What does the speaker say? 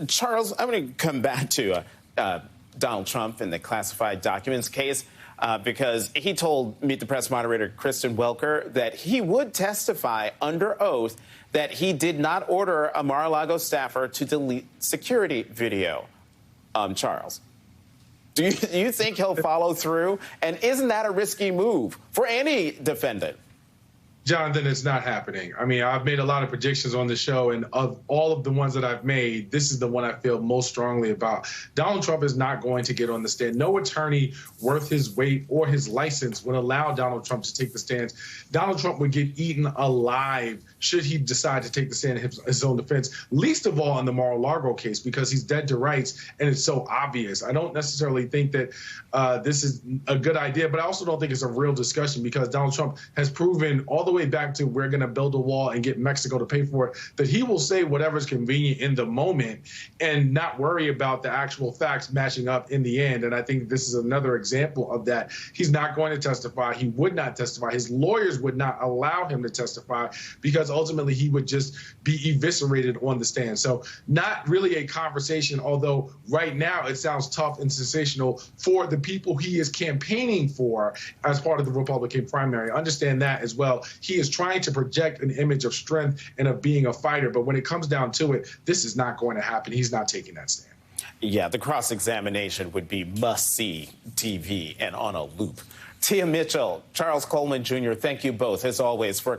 Charles, I'm going to come back to Donald Trump and the classified documents case because he told Meet the Press moderator Kristen Welker that he would testify under oath that he did not order a Mar-a-Lago staffer to delete security video. Charles, do you think he'll follow through? And isn't that a risky move for any defendant? Jonathan, it's not happening. I mean, I've made a lot of predictions on the show, and of all of the ones that I've made, this is the one I feel most strongly about. Donald Trump is not going to get on the stand. No attorney worth his weight or his license would allow Donald Trump to take the stand. Donald Trump would get eaten alive should he decide to take the stand in his own defense, least of all in the Mar-a-Lago case, because he's dead to rights and it's so obvious. I don't necessarily think that this is a good idea, but I also don't think it's a real discussion because Donald Trump has proven all the way back to we're going to build a wall and get Mexico to pay for it, that he will say whatever's convenient in the moment and not worry about the actual facts matching up in the end. And I think this is another example of that. He's not going to testify. He would not testify. His lawyers would not allow him to testify because ultimately he would just be eviscerated on the stand. So not really a conversation, although right now it sounds tough and sensational for the people he is campaigning for as part of the Republican primary. Understand that as well. He is trying to project an image of strength and of being a fighter. But when it comes down to it, this is not going to happen. He's not taking that stand. Yeah, the cross-examination would be must-see TV and on a loop. Tia Mitchell, Charles Coleman Jr., thank you both, as always, for